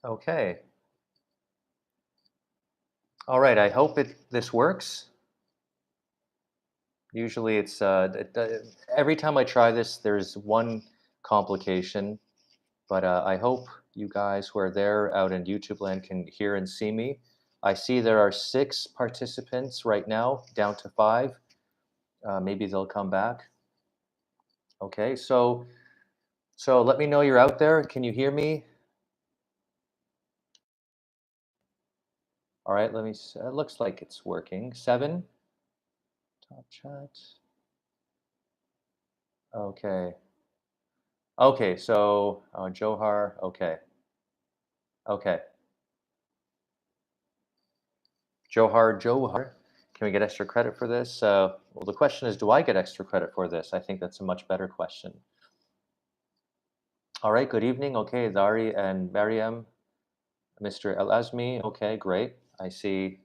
Okay. All right. I hope this works. Usually, every time I try this, there's one complication. But I hope you guys who are there out in YouTube land can hear and see me. I see there are 6 participants right now, down to 5. Maybe they'll come back. Okay. So let me know you're out there. Can you hear me? All right. It looks like it's working. 7. Top chat. Okay. Okay, so Johar, okay, okay. Johar, can we get extra credit for this? Well, the question is, do I get extra credit for this? I think that's a much better question. All right, good evening. Okay, Dari and Mariam, Mr. El Azmi. Okay, great. I see.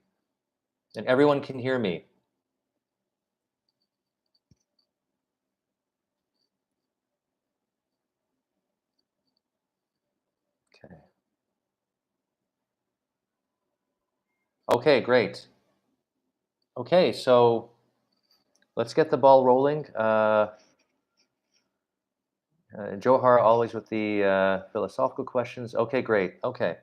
And everyone can hear me. Okay. Okay, great. Okay, so let's get the ball rolling. Johar, always with the philosophical questions. Okay, great. Okay.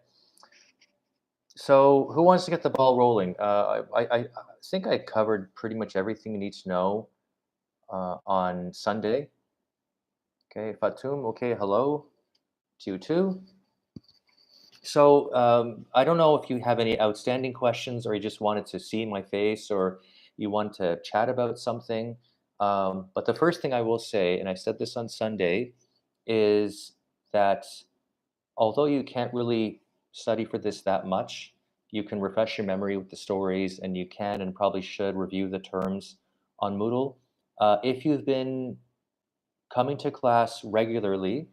So, who wants to get the ball rolling? I think I covered pretty much everything you need to know on Sunday. Okay, Fatum, okay, hello to you too. So, I don't know if you have any outstanding questions or you just wanted to see my face or you want to chat about something. But the first thing I will say, and I said this on Sunday, is that although you can't really study for this that much, you can refresh your memory with the stories, and you can and probably should review the terms on Moodle. If you've been coming to class regularly,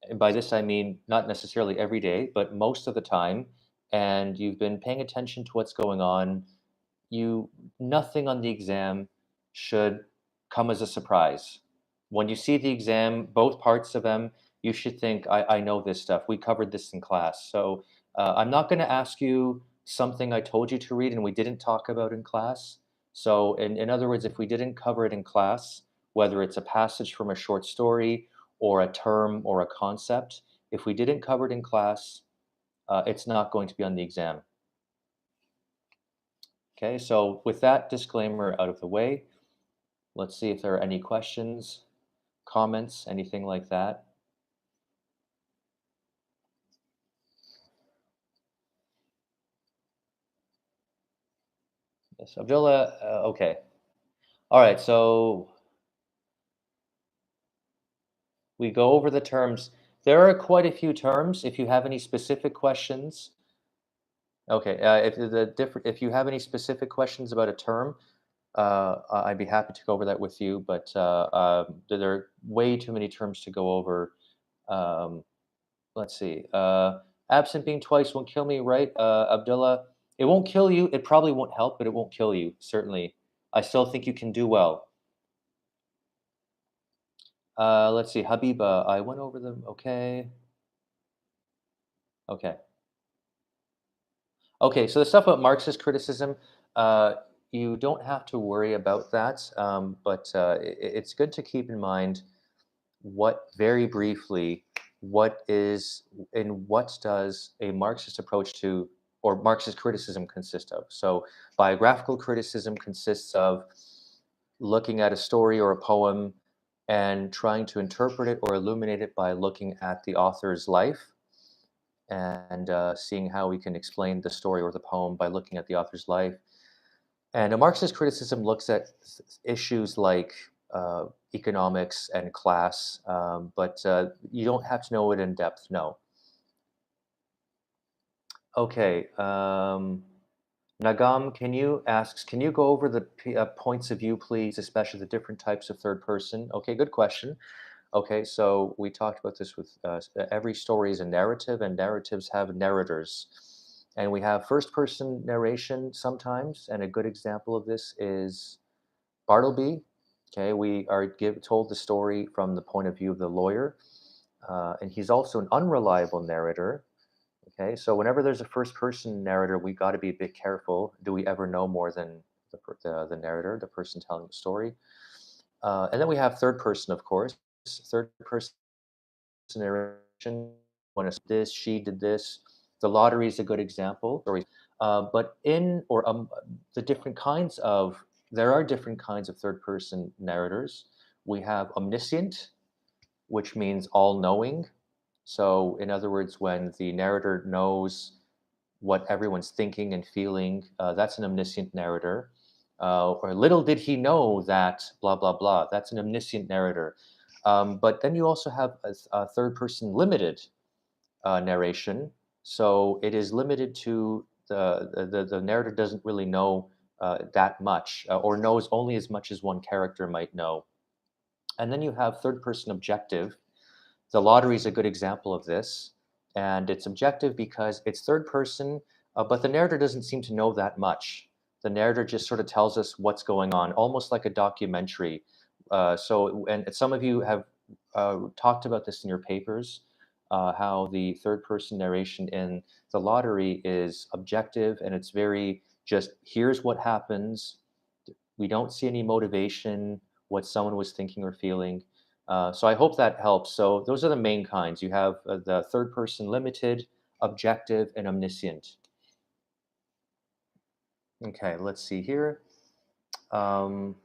and by this I mean not necessarily every day, but most of the time, and you've been paying attention to what's going on, you nothing on the exam should come as a surprise. When you see the exam, both parts of them, you should think, I know this stuff. We covered this in class. So I'm not going to ask you something I told you to read and we didn't talk about in class. So, in other words, if we didn't cover it in class, whether it's a passage from a short story or a term or a concept, if we didn't cover it in class, it's not going to be on the exam. Okay, so with that disclaimer out of the way, let's see if there are any questions, comments, anything like that. Yes, Abdullah, okay. All right, so we go over the terms. There are quite a few terms. If you have any specific questions, okay, if you have any specific questions about a term, I'd be happy to go over that with you, but there are way too many terms to go over. Um, let's see. Absent being twice won't kill me, right, Abdullah? It won't kill you. It probably won't help, but it won't kill you, certainly. I still think you can do well. Let's see. Habiba, I went over them. Okay. Okay. Okay, so the stuff about Marxist criticism, uh, you don't have to worry about that, but it's good to keep in mind very briefly, what does a Marxist approach to or Marxist criticism consist of? So, biographical criticism consists of looking at a story or a poem and trying to interpret it or illuminate it by looking at the author's life and seeing how we can explain the story or the poem by looking at the author's life. And a Marxist criticism looks at issues like economics and class, but you don't have to know it in depth, no. Okay, Nagam, can you go over the points of view, please, especially the different types of third person? Okay, good question. Okay, so we talked about this with every story is a narrative, and narratives have narrators. And we have first person narration sometimes, and a good example of this is Bartleby. Okay, we are told the story from the point of view of the lawyer, and he's also an unreliable narrator. Okay, so whenever there's a first person narrator, we got to be a bit careful. Do we ever know more than the narrator, the person telling the story? And then we have third person, of course. Third person narration. When it's this, she did this. The lottery is a good example. But in or the different kinds of there are different kinds of third person narrators. We have omniscient, which means all knowing. So, in other words, when the narrator knows what everyone's thinking and feeling, that's an omniscient narrator. Or little did he know that blah, blah, blah. That's an omniscient narrator. But then you also have a third person limited narration. So it is limited to the narrator doesn't really know that much or knows only as much as one character might know. And then you have third person objective. The lottery is a good example of this. And it's objective because it's third person, but the narrator doesn't seem to know that much. The narrator just sort of tells us what's going on, almost like a documentary. And some of you have talked about this in your papers, how the third person narration in the lottery is objective and it's very just here's what happens. We don't see any motivation, what someone was thinking or feeling. So I hope that helps. So those are the main kinds. You have the third person limited, objective, and omniscient. Okay, let's see here. Um,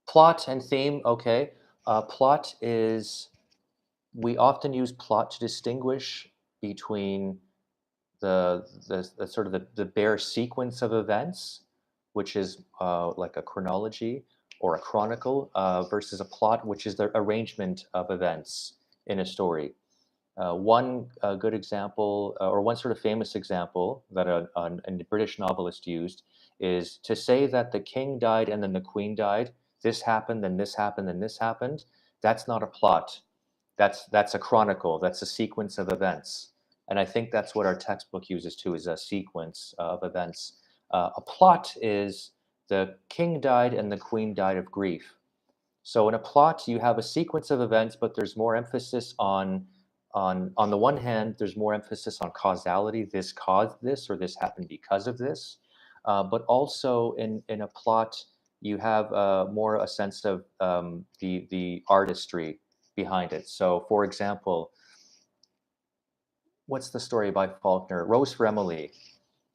Plot and theme. Okay. Plot is, we often use plot to distinguish between the sort of the bare sequence of events, which is like a chronology or a chronicle, versus a plot, which is the arrangement of events in a story. One good example, or one sort of famous example that a British novelist used, is to say that the king died and then the queen died. This happened, then this happened, then this happened. That's not a plot. That's a chronicle. That's a sequence of events. And I think that's what our textbook uses too, is a sequence of events. A plot is the king died and the queen died of grief. So in a plot, you have a sequence of events, but there's more emphasis on the one hand, there's more emphasis on causality. This caused this, or this happened because of this. But also in a plot, you have more a sense of the artistry behind it. So, for example, what's the story by Faulkner? Rose for Emily.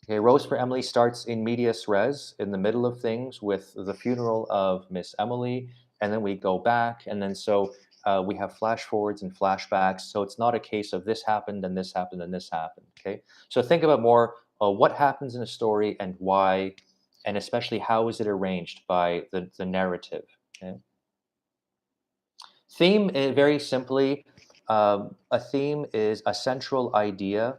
Okay, Rose for Emily starts in medias res, in the middle of things, with the funeral of Miss Emily, and then we go back, and then we have flash forwards and flashbacks. So it's not a case of this happened and this happened and this happened. Okay, so think about more what happens in a story and why, and especially how is it arranged by the narrative. Okay? Theme, very simply, a theme is a central idea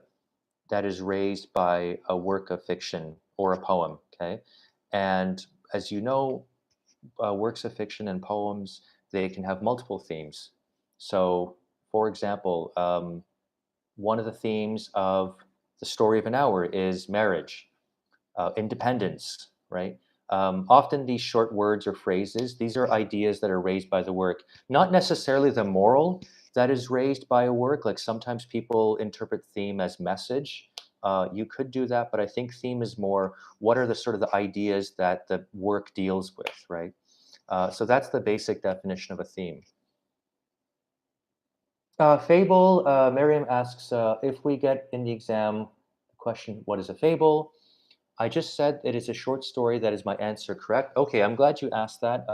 that is raised by a work of fiction or a poem. Okay, and as you know, works of fiction and poems, they can have multiple themes. So, for example, one of the themes of the story of an hour is marriage, independence, right? Often these short words or phrases, these are ideas that are raised by the work, not necessarily the moral that is raised by a work. Like sometimes people interpret theme as message. You could do that, but I think theme is more what are the sort of the ideas that the work deals with, right? So that's the basic definition of a theme. Fable, Miriam asks if we get in the exam the question, what is a fable? I just said it is a short story. That is my answer, correct? Okay, I'm glad you asked that.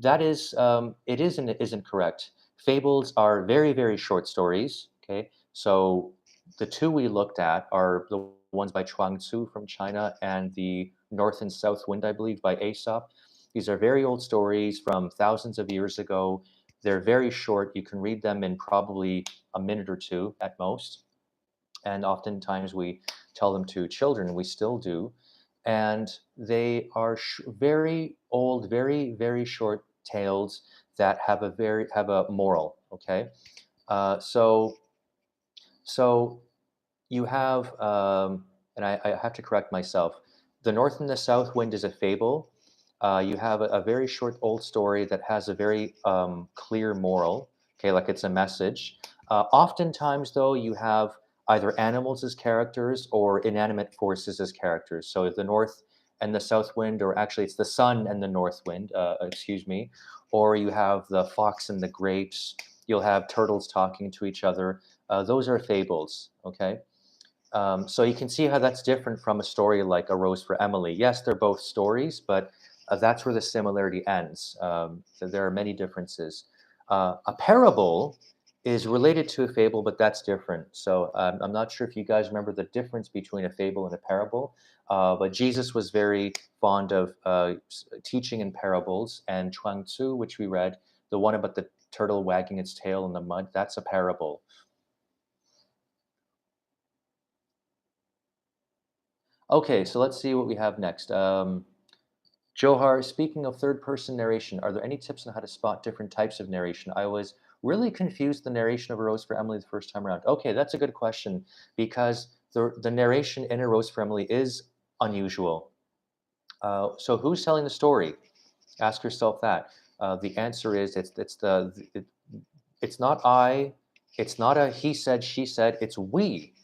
That is, it is and it isn't correct. Fables are very, very short stories. Okay, so the two we looked at are the ones by Chuang Tzu from China and the North and South Wind, I believe, by Aesop. These are very old stories from thousands of years ago. They're very short. You can read them in probably a minute or two at most. And oftentimes we tell them to children, we still do. And they are very old, very, very short tales that have a moral. Okay, uh, so so you have, and I have to correct myself. The North and the South Wind is a fable. You have a very short old story that has a very clear moral. Okay, like it's a message. Oftentimes, though, you have either animals as characters or inanimate forces as characters. So the north and the south wind, or actually it's the sun and the north wind, excuse me, or you have the fox and the grapes. You'll have turtles talking to each other. Those are fables, okay? So you can see how that's different from a story like A Rose for Emily. Yes, they're both stories, but that's where the similarity ends. So there are many differences. A parable is related to a fable, but that's different. So I'm not sure if you guys remember the difference between a fable and a parable, but Jesus was very fond of teaching in parables, and Chuang Tzu, which we read, the one about the turtle wagging its tail in the mud, that's a parable. Okay, so let's see what we have next. Johar, speaking of third person narration, are there any tips on how to spot different types of narration? I was really confused the narration of A Rose for Emily the first time around. Okay, that's a good question because the narration in A Rose for Emily is unusual. So who's telling the story? Ask yourself that. The answer is it's not I, it's not a he said, she said, it's we,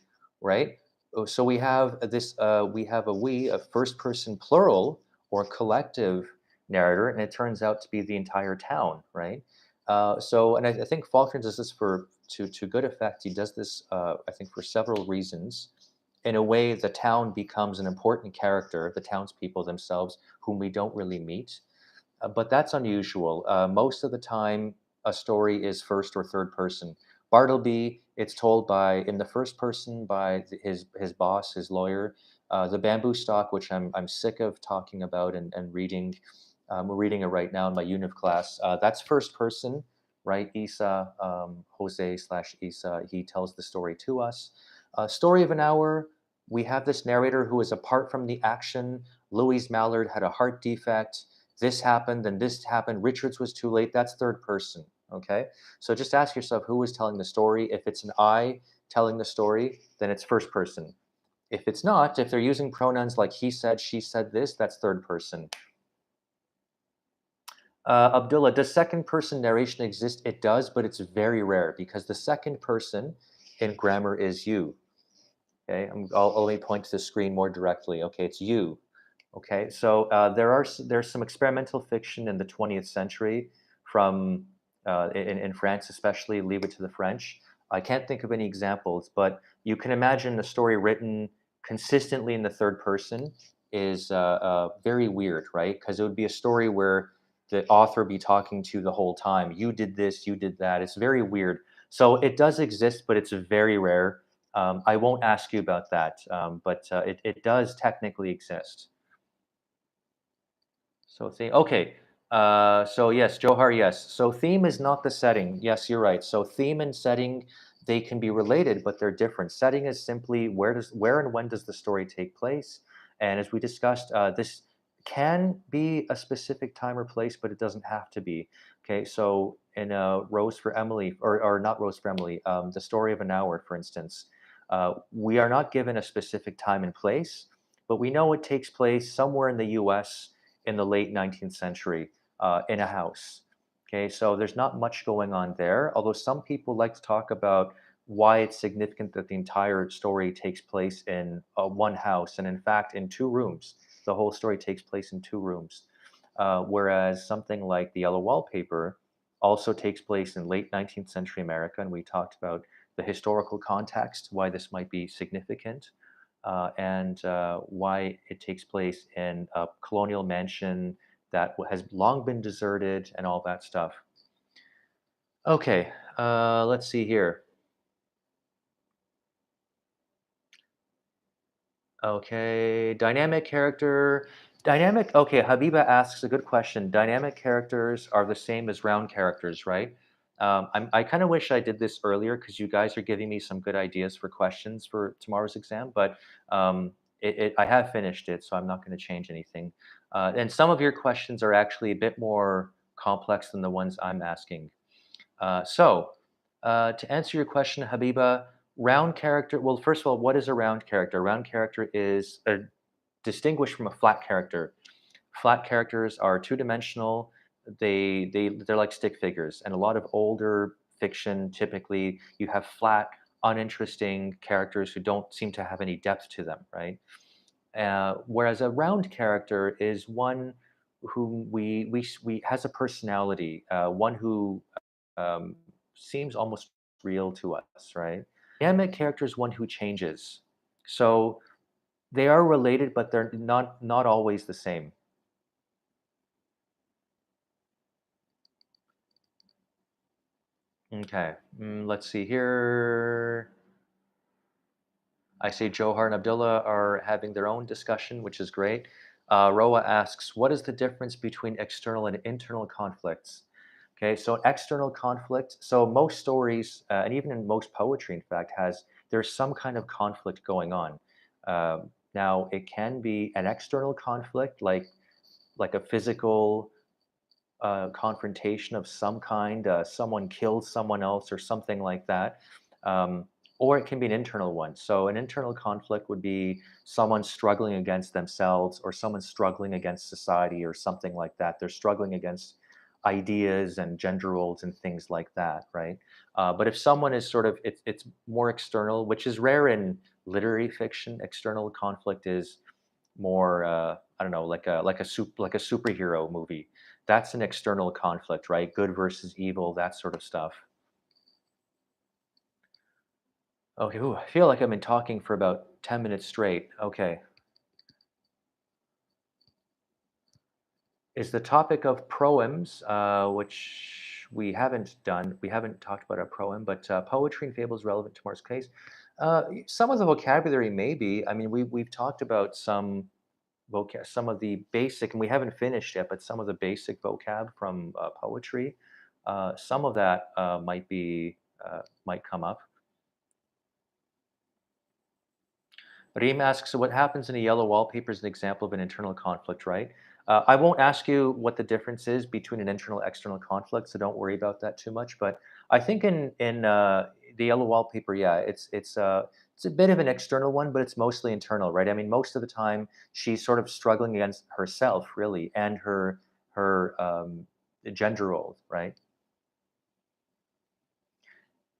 right? So we have a we, a first person plural or collective narrator, and it turns out to be the entire town, right? And I think Faulkner does this to good effect. He does this, I think, for several reasons. In a way, the town becomes an important character, the townspeople themselves, whom we don't really meet, but that's unusual. Most of the time, a story is first or third person. Bartleby, it's told in the first person by his boss, his lawyer. The bamboo stalk, which I'm sick of talking about and reading. We're reading it right now in my univ class. That's first person, right? Isa, Jose slash Isa, he tells the story to us. Story of an hour, we have this narrator who is apart from the action. Louise Mallard had a heart defect. This happened, then this happened. Richards was too late. That's third person. Okay. So just ask yourself who is telling the story. If it's an I telling the story, then it's first person. If it's not, if they're using pronouns like he said, she said this, that's third person. Abdullah, does second person narration exist? It does, but it's very rare because the second person in grammar is you. Okay, let me point to the screen more directly. Okay, it's you. Okay, so there's some experimental fiction in the 20th century from in France, especially. Leave it to the French. I can't think of any examples, but you can imagine a story written consistently in the third person is very weird, right? Because it would be a story where the author be talking to the whole time. You did this, you did that. It's very weird. So it does exist, but it's very rare. I won't ask you about that, but it does technically exist. So theme, okay. So yes, Johar, yes. So theme is not the setting. Yes, you're right. So theme and setting, they can be related, but they're different. Setting is simply where and when does the story take place? And as we discussed, this can be a specific time or place, but it doesn't have to be. Okay, so in Rose for Emily, or not Rose for Emily, the story of an hour, for instance, we are not given a specific time and place, but we know it takes place somewhere in the U.S. in the late 19th century in a house. Okay, so there's not much going on there, although some people like to talk about why it's significant that the entire story takes place in one house, and in fact, in two rooms. The whole story takes place in two rooms. Whereas something like The Yellow Wallpaper also takes place in late 19th century America, and we talked about the historical context, why this might be significant, and why it takes place in a colonial mansion that has long been deserted and all that stuff. Okay, let's see here. Okay, dynamic character. Dynamic, okay, Habiba asks a good question. Dynamic characters are the same as round characters, right? I kind of wish I did this earlier because you guys are giving me some good ideas for questions for tomorrow's exam, but I have finished it, so I'm not going to change anything. And some of your questions are actually a bit more complex than the ones I'm asking. To answer your question, Habiba, round character. Well, first of all, what is a round character? A round character is distinguished from a flat character. Flat characters are two-dimensional. They're like stick figures, and a lot of older fiction typically you have flat uninteresting characters who don't seem to have any depth to them, right? Whereas a round character is one who we has a personality, one who um, seems almost real to us, right? Dynamic character is one who changes. So they are related, but they're not always the same. Okay, let's see here. I see Johar and Abdullah are having their own discussion, which is great. Roa asks, what is the difference between external and internal conflicts? Okay, so external conflict. So most stories, and even in most poetry, in fact, has there's some kind of conflict going on. Now, it can be an external conflict, like a physical confrontation of some kind, someone kills someone else or something like that. Um, or it can be an internal one. So, an internal conflict would be someone struggling against themselves or someone struggling against society or something like that. They're struggling against ideas and gender roles and things like that, right? But if someone is sort of, it's more external, which is rare in literary fiction. External conflict is more I don't know, like a superhero movie. That's an external conflict, right? Good versus evil, that sort of stuff. Okay, ooh, I feel like I've been talking for about 10 minutes straight. Okay. Is the topic of proems, which we haven't talked about a proem, but poetry and fables relevant to Mark's case. Some of the vocabulary maybe. I mean, we've talked about some of the basic, and we haven't finished yet, but some of the basic vocab from poetry. Some of that might come up. Reem asks, so what happens in a yellow wallpaper is an example of an internal conflict, right? I won't ask you what the difference is between an internal external conflict, so don't worry about that too much. But I think in the yellow wallpaper, yeah, it's a bit of an external one, but it's mostly internal, right? I mean, most of the time she's sort of struggling against herself, really, and her gender role, right?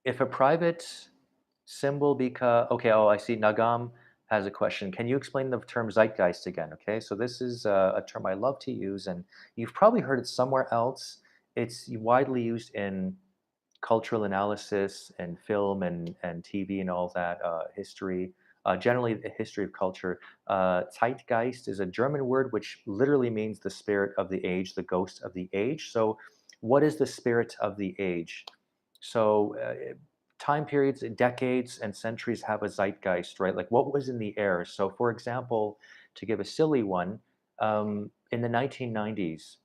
If a private symbol because okay, oh, I see Nagam has a question. Can you explain the term zeitgeist again? Okay, so this is a term I love to use, and you've probably heard it somewhere else. It's widely used in cultural analysis and film and TV and all that history. Generally, the history of culture. Zeitgeist is a German word which literally means the spirit of the age, the ghost of the age. So, what is the spirit of the age? So, time periods, decades, and centuries have a zeitgeist, right? Like what was in the air. So, for example, to give a silly one, in the 1990s,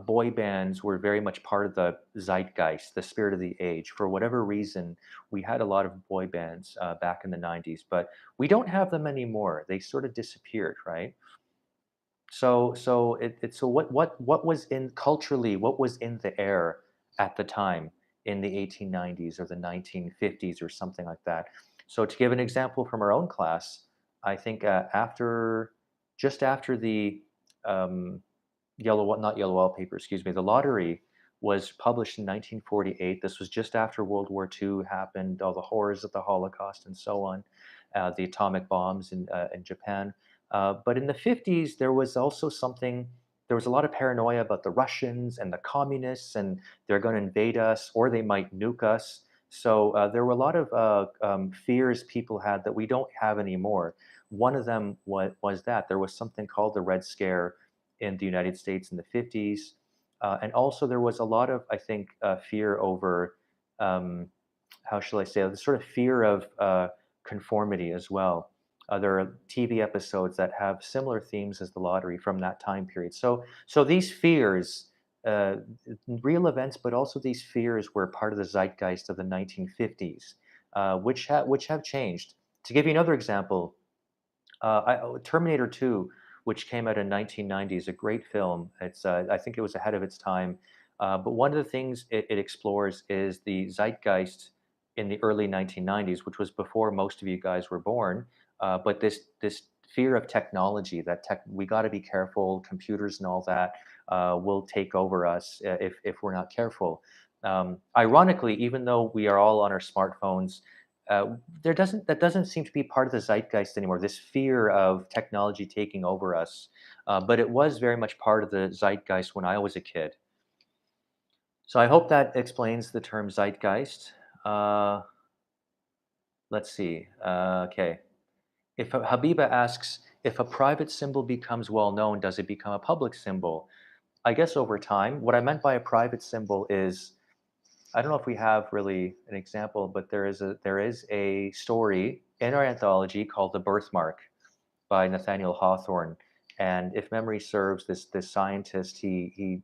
boy bands were very much part of the zeitgeist, the spirit of the age. For whatever reason, we had a lot of boy bands back in the 90s, but we don't have them anymore. They sort of disappeared, right? So what was in culturally, what was in the air at the time in the 1890s or the 1950s or something like that. So to give an example from our own class, I think after just after the um, not yellow wallpaper, excuse me, the lottery was published in 1948. This was just after World War II happened, all the horrors of the Holocaust and so on, the atomic bombs in Japan. But in the 50s, there was also something, there was a lot of paranoia about the Russians and the communists, and they're going to invade us or they might nuke us. So there were a lot of fears people had that we don't have anymore. One of them was that there was something called the Red Scare in the United States in the 50s. And also, there was a lot of, I think, fear over, um, how shall I say, the sort of fear of conformity as well. There are TV episodes that have similar themes as the lottery from that time period. So these fears, uh, real events, but also these fears were part of the zeitgeist of the 1950s, which have changed. To give you another example, Terminator 2, which came out in 1990, is a great film. I think it was ahead of its time. But one of the things it explores is the zeitgeist in the early 1990s, which was before most of you guys were born. But this fear of technology, that we got to be careful, computers and all that will take over us if we're not careful. Ironically, even though we are all on our smartphones, Uh, there doesn't that doesn't seem to be part of the zeitgeist anymore. This fear of technology taking over us, but it was very much part of the zeitgeist when I was a kid. So I hope that explains the term zeitgeist. Uh, let's see. Okay. If Habiba asks, if a private symbol becomes well known, does it become a public symbol? I guess over time. What I meant by a private symbol is, I don't know if we have really an example, but there is a story in our anthology called The Birthmark by Nathaniel Hawthorne. And if memory serves, this scientist, he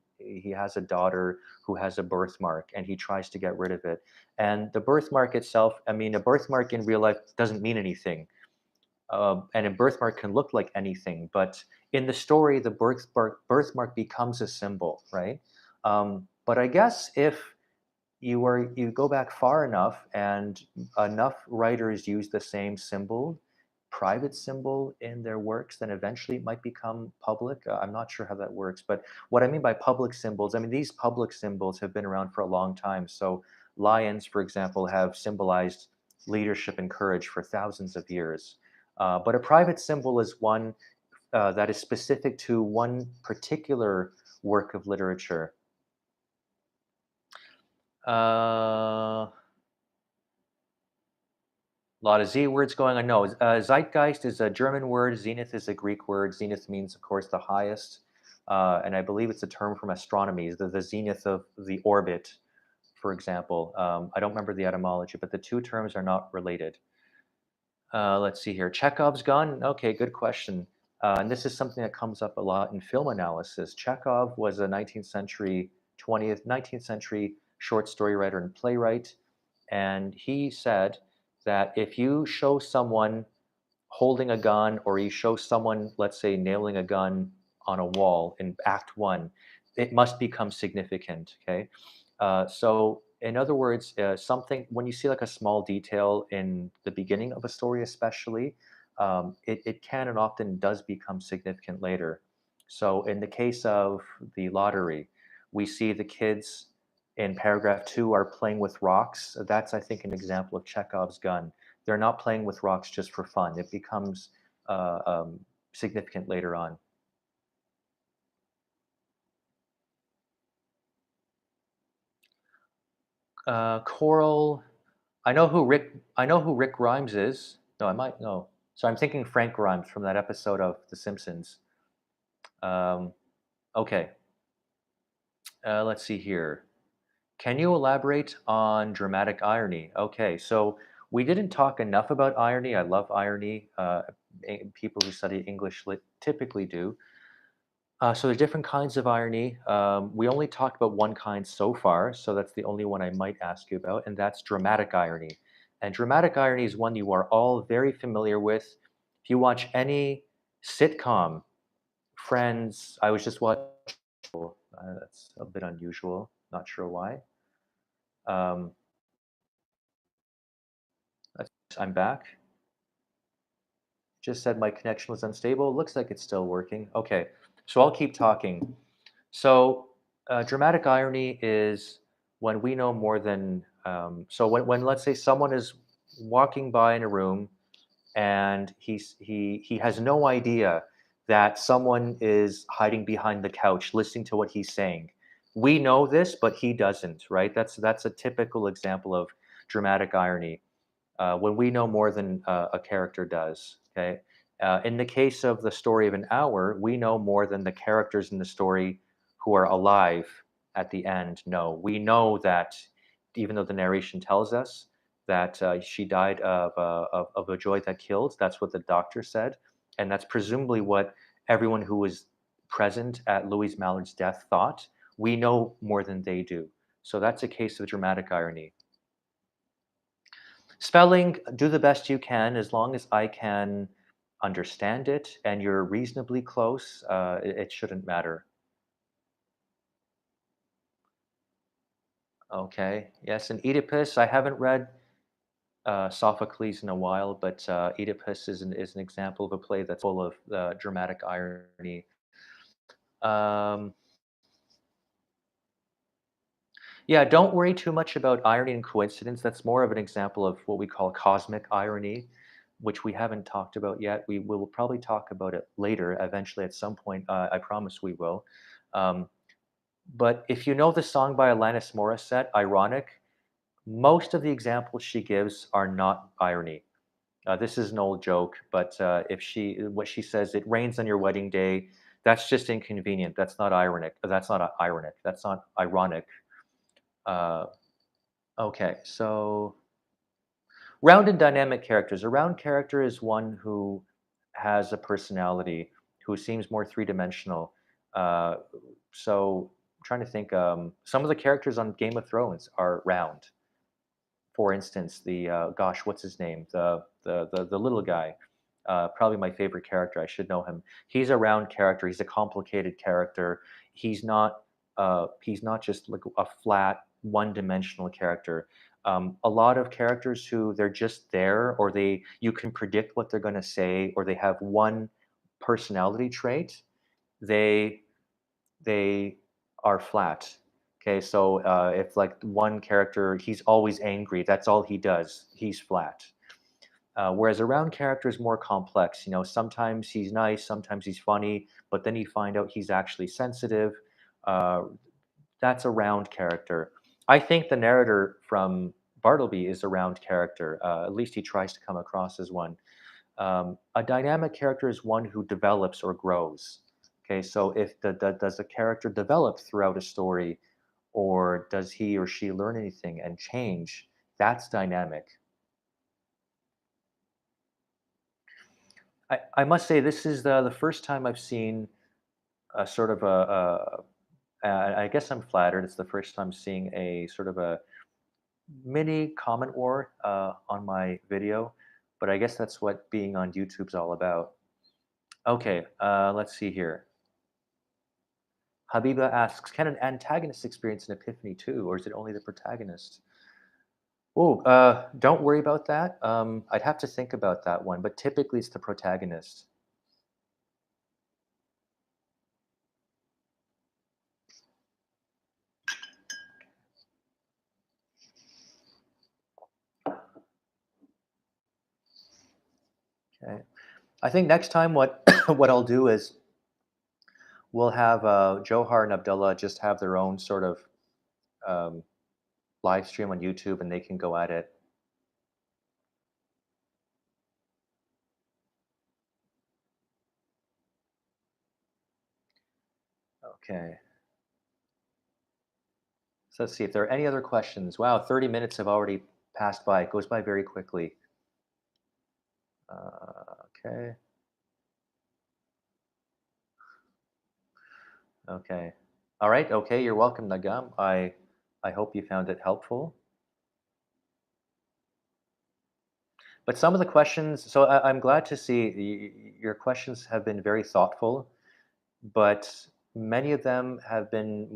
has a daughter who has a birthmark, and he tries to get rid of it. And the birthmark itself, I mean, a birthmark in real life doesn't mean anything, and a birthmark can look like anything. But in the story, the birthmark becomes a symbol, right? But I guess if you go back far enough and enough writers use the same symbol, private symbol, in their works, then eventually it might become public. I'm not sure how that works, but what I mean by public symbols, I mean these public symbols have been around for a long time. So lions, for example, have symbolized leadership and courage for thousands of years. But a private symbol is one that is specific to one particular work of literature. A lot of Z words going on. No, Zeitgeist is a German word. Zenith is a Greek word. Zenith means, of course, the highest. And I believe it's a term from astronomy, the zenith of the orbit, for example. I don't remember the etymology, but the two terms are not related. Let's see here. Chekhov's gun. Okay, good question. And this is something that comes up a lot in film analysis. Chekhov was a 19th century, 19th century short story writer and playwright. And he said that if you show someone holding a gun, or you show someone, let's say, nailing a gun on a wall in Act One, it must become significant. Okay, so in other words, something when you see like a small detail in the beginning of a story, especially, it can and often does become significant later. So in the case of the lottery, we see the kids in paragraph two are playing with rocks. That's, I think, an example of Chekhov's gun. They're not playing with rocks just for fun. It becomes significant later on. Coral. I know who Rick. I know who Rick Grimes is. No, I might know. So I'm thinking Frank Grimes from that episode of The Simpsons. Um, okay. Let's see here. Can you elaborate on dramatic irony? Okay, so we didn't talk enough about irony. I love irony. People who study English typically do. So there's different kinds of irony. We only talked about one kind so far, so that's the only one I might ask you about, and that's dramatic irony. And dramatic irony is one you are all very familiar with. If you watch any sitcom, Friends, I was just watching. That's a bit unusual. Not sure why. Um, I'm back. Just said my connection was unstable. Looks like it's still working. Okay, so I'll keep talking. So, dramatic irony is when we know more than. So when let's say someone is walking by in a room, and he has no idea that someone is hiding behind the couch listening to what he's saying. We know this, but he doesn't. Right? That's a typical example of dramatic irony, when we know more than a character does. Okay. In the case of the story of an hour, we know more than the characters in the story who are alive at the end know. We know that even though the narration tells us that she died of a joy that killed, that's what the doctor said. And that's presumably what everyone who was present at Louise Mallard's death thought. We know more than they do. So that's a case of dramatic irony. Spelling, do the best you can as long as I can understand it and you're reasonably close. It shouldn't matter. Okay. Yes, and Oedipus. I haven't read Sophocles in a while, but Oedipus is an example of a play that's full of dramatic irony. Um, Yeah, don't worry too much about irony and coincidence. That's more of an example of what we call cosmic irony, which we haven't talked about yet. We will probably talk about it later, eventually, at some point. I promise we will. Um, but if you know the song by Alanis Morissette, Ironic, most of the examples she gives are not irony. This is an old joke, but if what she says, it rains on your wedding day, that's just inconvenient. That's not ironic. That's not ironic. That's not ironic. Uh, okay, so round and dynamic characters. A round character is one who has a personality, who seems more three-dimensional. Uh, so I'm trying to think. Some of the characters on Game of Thrones are round. For instance, the gosh, what's his name? The little guy. Probably my favorite character. I should know him. He's a round character. He's a complicated character. He's not just like a flat one-dimensional character. A lot of characters who they're just there, or you can predict what they're going to say, or they have one personality trait. They they are flat. Okay, so if like one character, he's always angry. That's all he does. He's flat. Whereas a round character is more complex. You know, sometimes he's nice, sometimes he's funny, but then you find out he's actually sensitive. Uh, that's a round character. I think the narrator from Bartleby is a round character. At least he tries to come across as one. A dynamic character is one who develops or grows. Okay, so if does the character develop throughout a story, or does he or she learn anything and change? That's dynamic. I must say this is the first time I've seen a sort of I guess I'm flattered. It's the first time seeing a sort of a mini comment war on my video, but I guess that's what being on YouTube's all about. Okay, let's see here. Habiba asks, can an antagonist experience an epiphany too, or is it only the protagonist? Oh, don't worry about that. I'd have to think about that one, but typically it's the protagonist. Okay. I think next time what what I'll do is we'll have Johar and Abdullah just have their own sort of um, live stream on YouTube, and they can go at it. Okay. So let's see if there are any other questions. Wow, 30 minutes have already passed by. It goes by very quickly. Okay. Okay. All right. Okay. You're welcome, Nagam. I hope you found it helpful. But some of the questions, so I'm glad to see your questions have been very thoughtful, but many of them have been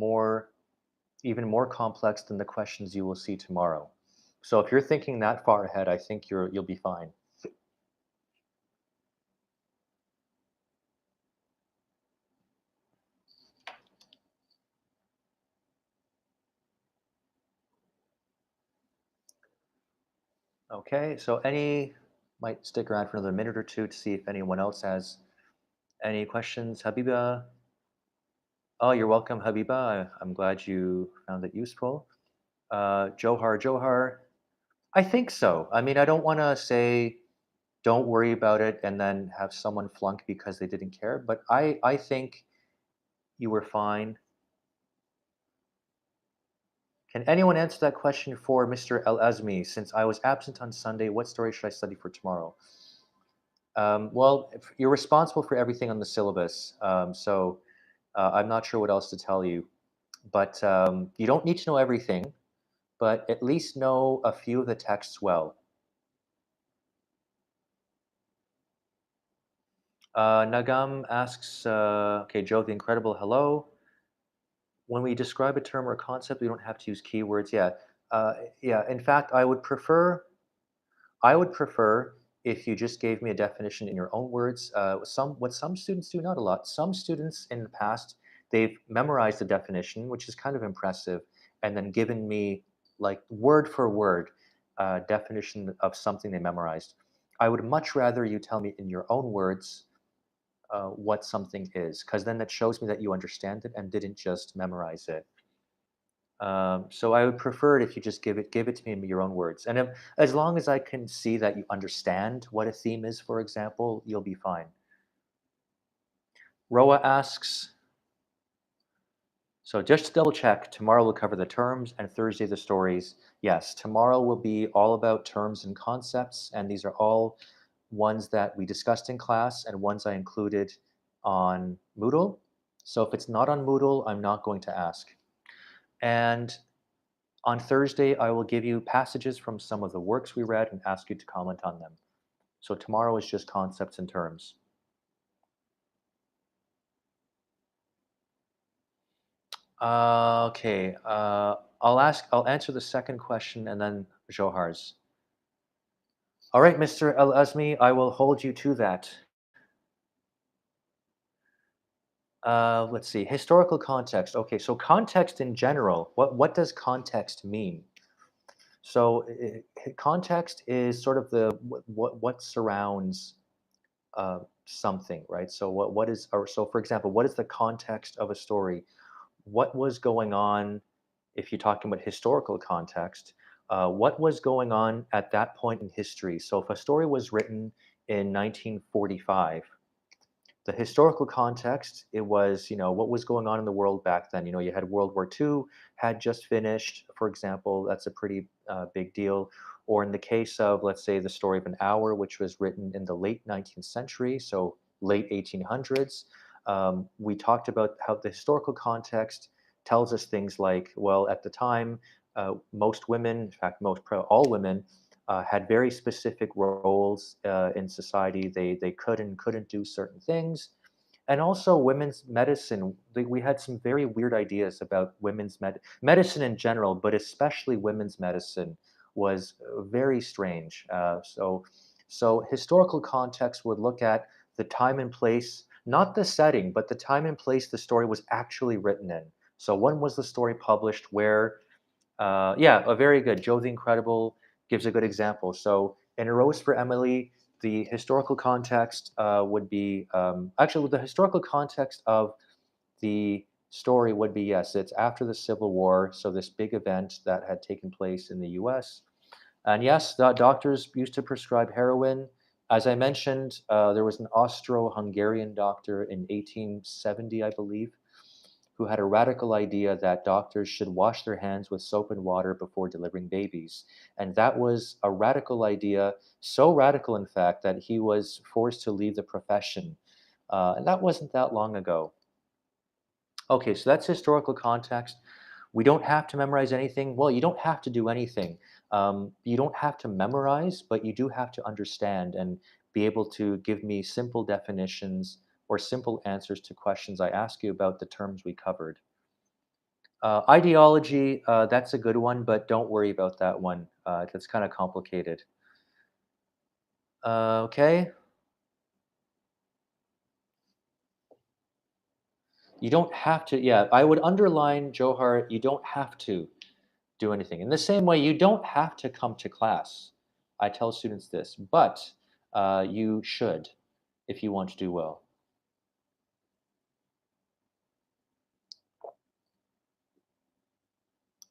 even more complex than the questions you will see tomorrow. So if you're thinking that far ahead, I think you'll be fine. Okay. So might stick around for another minute or two to see if anyone else has any questions. Habiba. Oh, you're welcome, Habiba. I'm glad you found it useful. Johar. I think so. I mean, I don't want to say don't worry about it and then have someone flunk because they didn't care, but I think you were fine. Can anyone answer that question for Mr. El Azmi? Since I was absent on Sunday, what story should I study for tomorrow? Well, you're responsible for everything on the syllabus, so I'm not sure what else to tell you. But you don't need to know everything, but at least know a few of the texts well. Nagam asks, okay, Joe the Incredible, hello. When we describe a term or concept, we don't have to use keywords. Yeah, yeah. In fact, I would prefer if you just gave me a definition in your own words. What some students do, not a lot. Some students in the past, they've memorized the definition, which is kind of impressive, and then given me like word for word definition of something they memorized. I would much rather you tell me in your own words what something is, because then that shows me that you understand it and didn't just memorize it. So I would prefer it if you just give it to me in your own words, and as long as I can see that you understand what a theme is, for example, you'll be fine. Roa asks, so just to double check, tomorrow we'll cover the terms and Thursday the stories. Yes, tomorrow will be all about terms and concepts, and these are all ones that we discussed in class and ones I included on Moodle. So if it's not on Moodle, I'm not going to ask. And on Thursday, I will give you passages from some of the works we read and ask you to comment on them. So tomorrow is just concepts and terms. Okay. I'll answer the second question and then Johar's. All right, Mr. El Azmi, I will hold you to that. Let's see. Historical context. Okay, so context in general. What does context mean? So context is sort of the what surrounds something, right? So what is, or so for example, what is the context of a story? What was going on? If you're talking about historical context, what was going on at that point in history? So if a story was written in 1945, the historical context, it was, what was going on in the world back then. You had World War II had just finished, for example. That's a pretty big deal. Or in the case of, let's say, the story of an hour, which was written in the late 19th century, so late 1800s. We talked about how the historical context tells us things like, well, at the time, most women, in fact, all women, had very specific roles in society. They could and couldn't do certain things, and also women's medicine. We had some very weird ideas about medicine in general, but especially women's medicine was very strange. So historical context would look at the time and place, not the setting, but the time and place the story was actually written in. So when was the story published? Where? Yeah, a very good. Joe the Incredible gives a good example. So in A Rose for Emily, the historical context would be, actually the historical context of the story would be, yes, it's after the Civil War. So this big event that had taken place in the U.S. And yes, the doctors used to prescribe heroin. As I mentioned, there was an Austro-Hungarian doctor in 1870, I believe, who had a radical idea that doctors should wash their hands with soap and water before delivering babies. And that was a radical idea, so radical, in fact, that he was forced to leave the profession. And that wasn't that long ago. Okay, so that's historical context. We don't have to memorize anything. Well, you don't have to do anything. You don't have to memorize, but you do have to understand and be able to give me simple definitions or simple answers to questions I ask you about the terms we covered. Ideology, that's a good one, but don't worry about that one. That's kind of complicated. Okay, you don't have to. Yeah, I would underline, Johar, you don't have to do anything. In the same way, you don't have to come to class. I tell students this, but you should if you want to do well.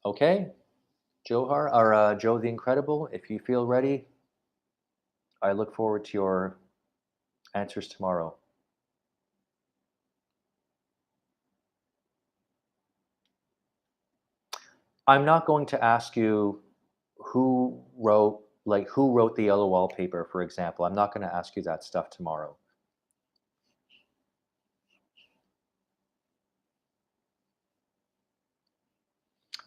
Okay, Johar, or Joe the Incredible, if you feel ready, I look forward to your answers tomorrow. I'm not going to ask you who wrote the yellow wallpaper, for example. I'm not going to ask you that stuff tomorrow.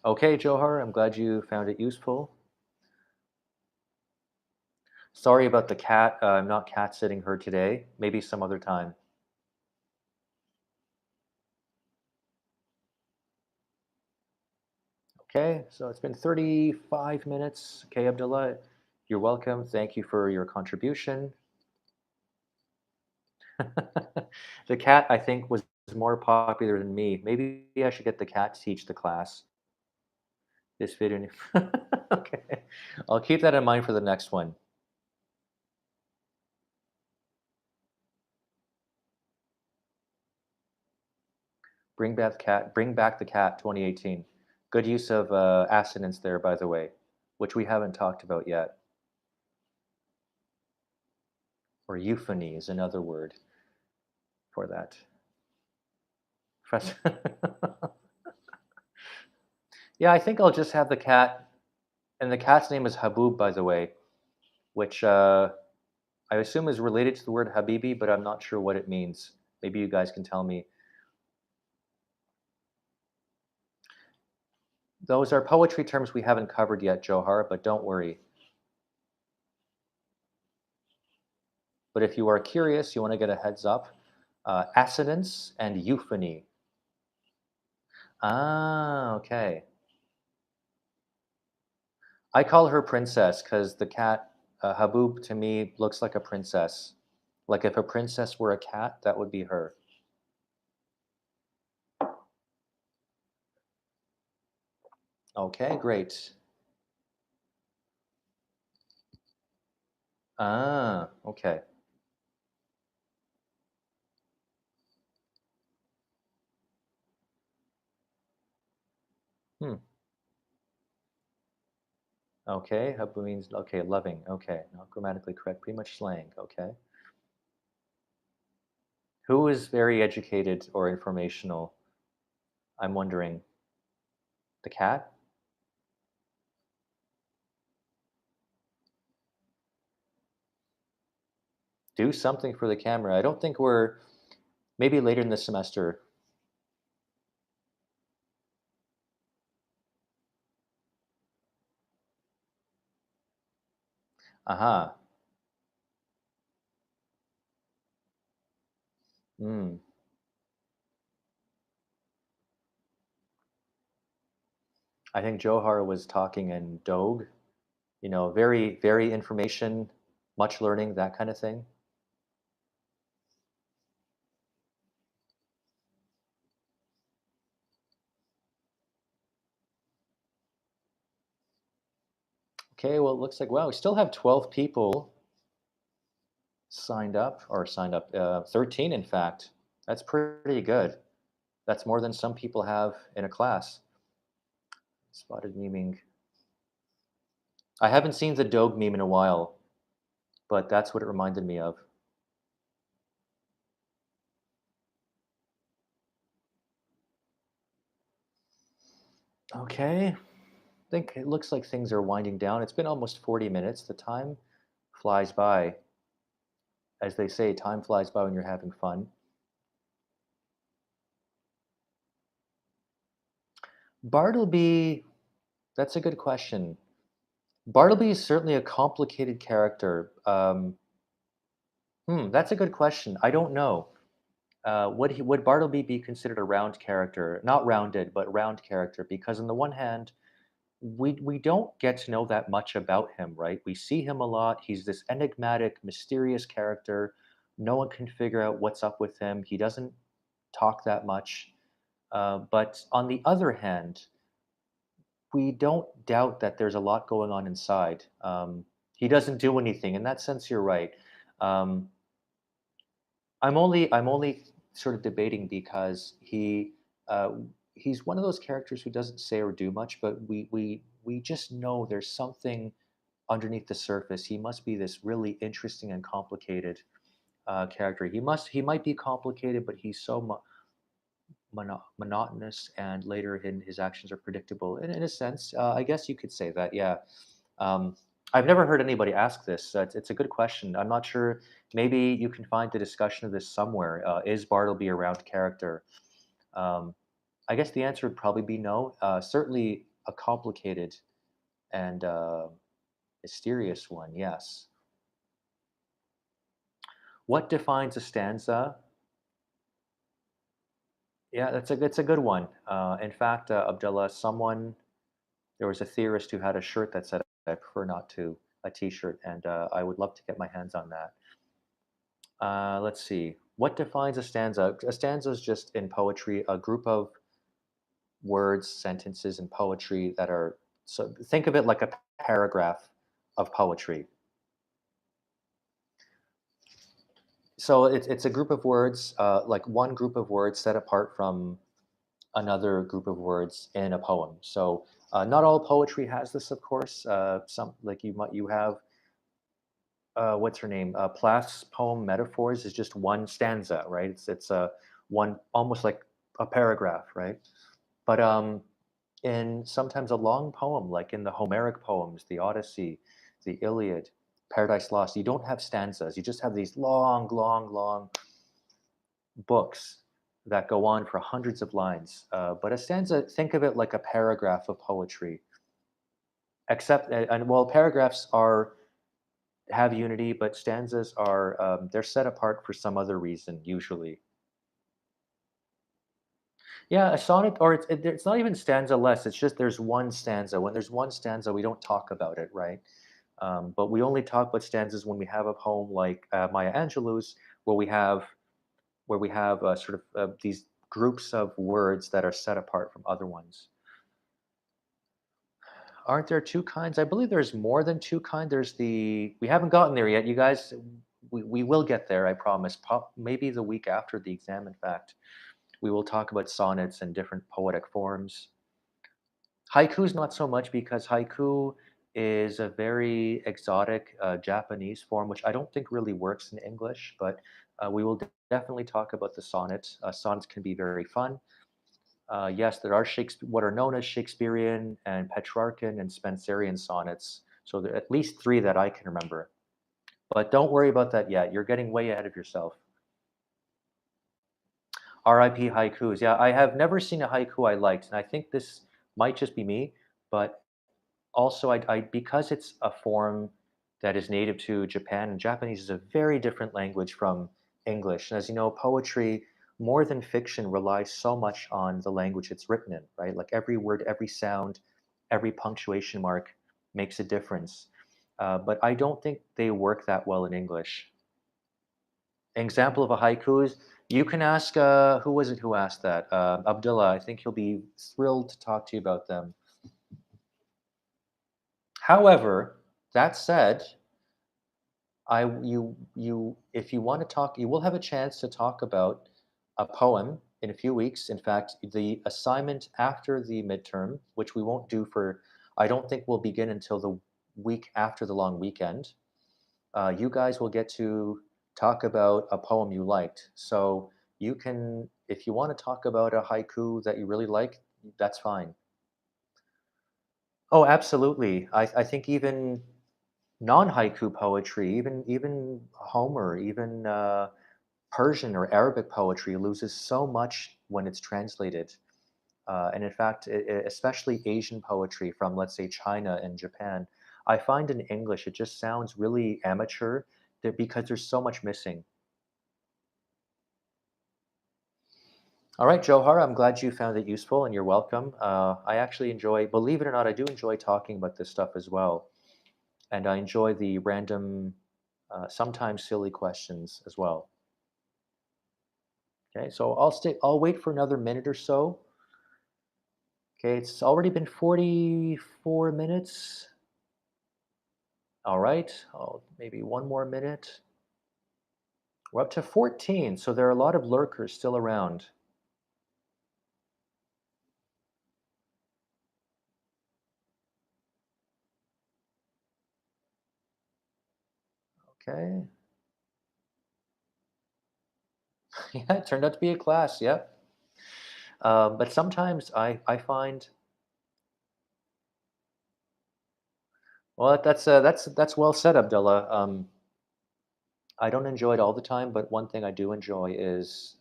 Okay, Johar, I'm glad you found it useful. Sorry about the cat. I'm not cat sitting her today. Maybe some other time. Okay, so it's been 35 minutes. Okay, Abdullah, you're welcome. Thank you for your contribution. The cat, I think, was more popular than me. Maybe I should get the cat to teach the class. This video. Okay. I'll keep that in mind for the next one. Bring back the cat 2018. Good use of assonance there, by the way, which we haven't talked about yet. Or euphony is another word for that. Yeah, I think I'll just have the cat, and the cat's name is Haboob, by the way, which I assume is related to the word Habibi, but I'm not sure what it means. Maybe you guys can tell me. Those are poetry terms we haven't covered yet, Johar, but don't worry. But if you are curious, you want to get a heads up, assonance and euphony. Ah, okay. I call her princess because the cat, Haboob, to me looks like a princess. Like if a princess were a cat, that would be her. Okay, great. Ah, okay. Hmm. Okay, Haboob means okay, loving. Okay, not grammatically correct, pretty much slang. Okay. Who is very educated or informational? I'm wondering. The cat? Do something for the camera. I don't think we're maybe later in the semester. Aha. Mm. I think Johar was talking in Dogue, very, very information, much learning, that kind of thing. Okay, well, it looks like, wow, we still have 12 people signed up, 13 in fact. That's pretty good. That's more than some people have in a class. Spotted memeing. I haven't seen the Dogue meme in a while, but that's what it reminded me of. Okay, I think it looks like things are winding down. It's been almost 40 minutes. The time flies by. As they say, time flies by when you're having fun. Bartleby, that's a good question. Bartleby is certainly a complicated character. That's a good question. I don't know. Would Bartleby be considered a round character? Not rounded, but round character. Because on the one hand, we don't get to know that much about him, right? We see him a lot. He's this enigmatic, mysterious character. No one can figure out what's up with him. He doesn't talk that much. But on the other hand, we don't doubt that there's a lot going on inside. He doesn't do anything. In that sense, you're right. Um, I'm only sort of debating because uh, he's one of those characters who doesn't say or do much, but we just know there's something underneath the surface. He must be this really interesting and complicated character. He might be complicated, but he's so monotonous, and later his actions are predictable. And in a sense, I guess you could say that. Yeah. Um, I've never heard anybody ask this. It's a good question. I'm not sure. Maybe you can find a discussion of this somewhere. Is Bartleby a round character? Um, I guess the answer would probably be no. Certainly a complicated and mysterious one. Yes. What defines a stanza? Yeah, that's a good one. In fact, Abdullah, there was a theorist who had a shirt that said, "I prefer not to," a T-shirt, and I would love to get my hands on that. Let's see. What defines a stanza? A stanza is just in poetry a group of words, sentences in poetry that are So think of it like a paragraph of poetry. So it's a group of words, like one group of words set apart from another group of words in a poem. So not all poetry has this, of course. Some like you have what's her name? Plath's poem "Metaphors" is just one stanza, right? It's a one almost like a paragraph, right? But in sometimes a long poem, like in the Homeric poems, the Odyssey, the Iliad, Paradise Lost, you don't have stanzas. You just have these long, long, long books that go on for hundreds of lines. But a stanza, think of it like a paragraph of poetry. Except, and well, paragraphs are have unity, but stanzas are they're set apart for some other reason usually. Yeah, a sonnet, or it's not even stanza less. It's just there's one stanza. When there's one stanza, we don't talk about it, right? But we only talk about stanzas when we have a poem like Maya Angelou's, where we have sort of these groups of words that are set apart from other ones. Aren't there two kinds? I believe there's more than two kinds. There's the we haven't gotten there yet, you guys. We will get there, I promise. Maybe the week after the exam, in fact. We will talk about sonnets and different poetic forms. Haiku's not so much because haiku is a very exotic Japanese form, which I don't think really works in English, but we will definitely talk about the sonnets. Sonnets can be very fun. Yes, there are what are known as Shakespearean and Petrarchan and Spenserian sonnets. So there are at least three that I can remember. But don't worry about that yet. You're getting way ahead of yourself. RIP haikus. Yeah, I have never seen a haiku I liked, and I think this might just be me, but also I because it's a form that is native to Japan, and Japanese is a very different language from English. And as you know, poetry more than fiction relies so much on the language it's written in, right? Like every word, every sound, every punctuation mark makes a difference. But I don't think they work that well in English. Example of a haiku is you can ask who was it who asked that? Abdullah. I think he'll be thrilled to talk to you about them. However, that said, if you want to talk, you will have a chance to talk about a poem in a few weeks. In fact, the assignment after the midterm, which we won't do for, I don't think will begin until the week after the long weekend. You guys will get to talk about a poem you liked. So you can, if you want to talk about a haiku that you really like, that's fine. Oh, absolutely. I think even non-haiku poetry, even Homer, even Persian or Arabic poetry loses so much when it's translated. And in fact, especially Asian poetry from, let's say, China and Japan, I find in English it just sounds really amateur because there's so much missing. All right, Johar, I'm glad you found it useful and you're welcome. I actually enjoy, believe it or not, I do enjoy talking about this stuff as well. And I enjoy the random, sometimes silly questions as well. Okay, so I'll wait for another minute or so. Okay, it's already been 44 minutes. All right, maybe one more minute. We're up to 14, so there are a lot of lurkers still around. Okay. Yeah, it turned out to be a class, yep. But sometimes I find, well, that's well said, Abdullah. I don't enjoy it all the time, but one thing I do enjoy is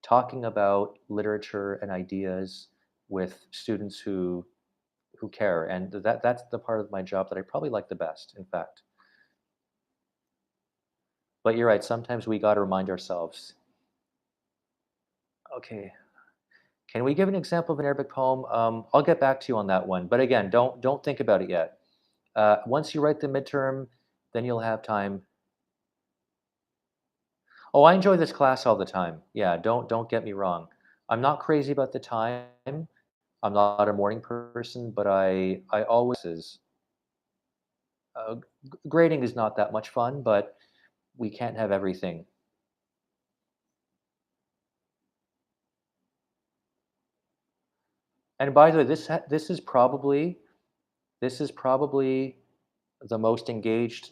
talking about literature and ideas with students who care, and that's the part of my job that I probably like the best, in fact. But you're right. Sometimes we got to remind ourselves. Okay, can we give an example of an Arabic poem? I'll get back to you on that one. But again, don't think about it yet. Once you write the midterm, then you'll have time. Oh, I enjoy this class all the time. Yeah, don't get me wrong. I'm not crazy about the time, I'm not a morning person, but I always is grading is not that much fun, but we can't have everything. And by the way, this is probably the most engaged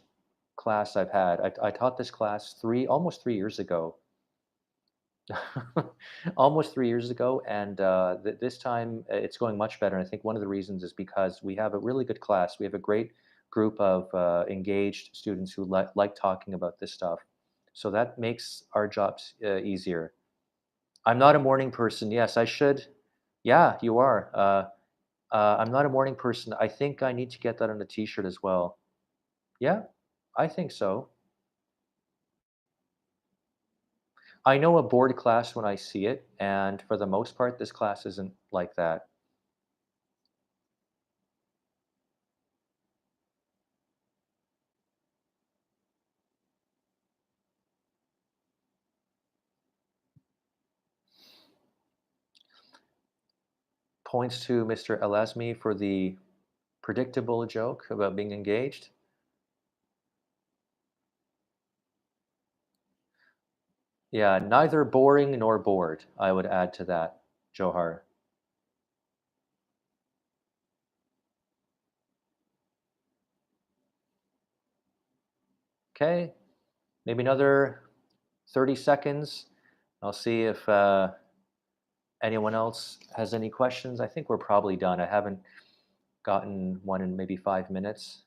class I've had. I taught this class almost 3 years ago. Almost 3 years ago, and this time it's going much better. And I think one of the reasons is because we have a really good class. We have a great group of engaged students who like talking about this stuff. So that makes our jobs easier. I'm not a morning person. Yes, I should. Yeah, you are. I'm not a morning person. I think I need to get that on a T-shirt as well. Yeah, I think so. I know a board class when I see it, and for the most part, this class isn't like that. Points to Mr. Elasmi for the predictable joke about being engaged. Yeah, neither boring nor bored, I would add to that, Johar. Okay, maybe another 30 seconds. I'll see if anyone else has any questions. I think we're probably done. I haven't gotten one in maybe 5 minutes.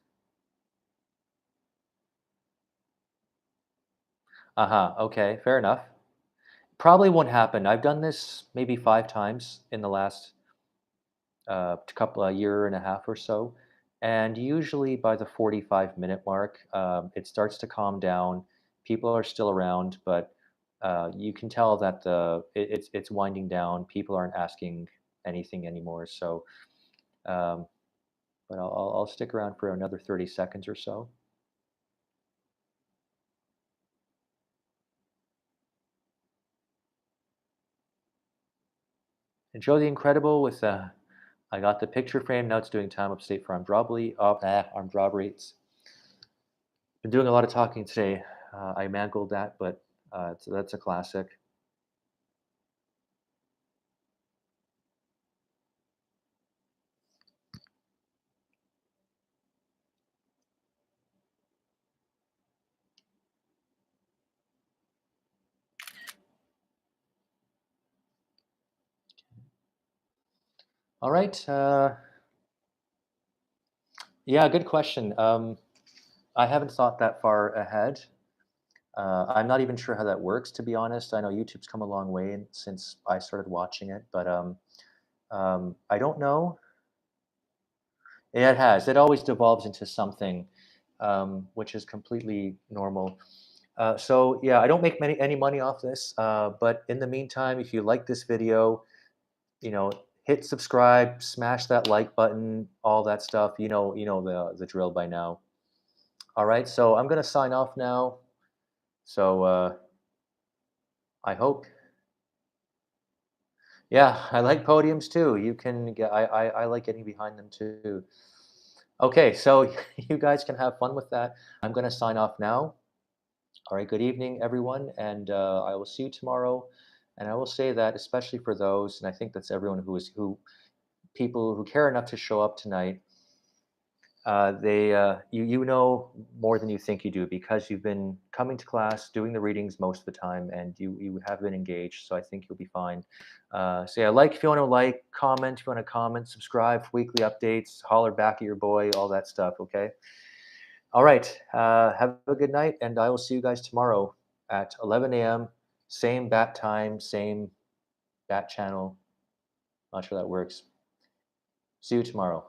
Uh-huh, okay, fair enough. Probably won't happen. I've done this maybe 5 times in the last couple a year and a half or so, and usually by the 45-minute mark, it starts to calm down. People are still around, but you can tell that it's winding down. People aren't asking anything anymore. So, um, but I'll stick around for another 30 seconds or so. Enjoy the incredible with. I got the picture frame. Now it's doing time upstate for armed robbery. It's been doing a lot of talking today. I mangled that, but that's a classic. All right. Yeah, good question. I haven't thought that far ahead. I'm not even sure how that works, to be honest. I know YouTube's come a long way since I started watching it, but I don't know. Yeah, it has. It always devolves into something, which is completely normal. So yeah, I don't make any money off this. But in the meantime, if you like this video, you know, hit subscribe, smash that like button, all that stuff. You know the drill by now. All right, so I'm gonna sign off now. So I hope. Yeah, I like podiums too. You can get. I like getting behind them too. Okay, so you guys can have fun with that. I'm gonna sign off now. All right, good evening, everyone, and I will see you tomorrow. And I will say that, especially for those, and I think that's everyone who people who care enough to show up tonight. You know more than you think you do because you've been coming to class, doing the readings most of the time, and you have been engaged. So I think you'll be fine. So yeah, like if you want to like, comment if you want to comment, subscribe for weekly updates, holler back at your boy, all that stuff. Okay. All right. Have a good night, and I will see you guys tomorrow at 11 a.m. Same bat time, same bat channel. Not sure that works. See you tomorrow.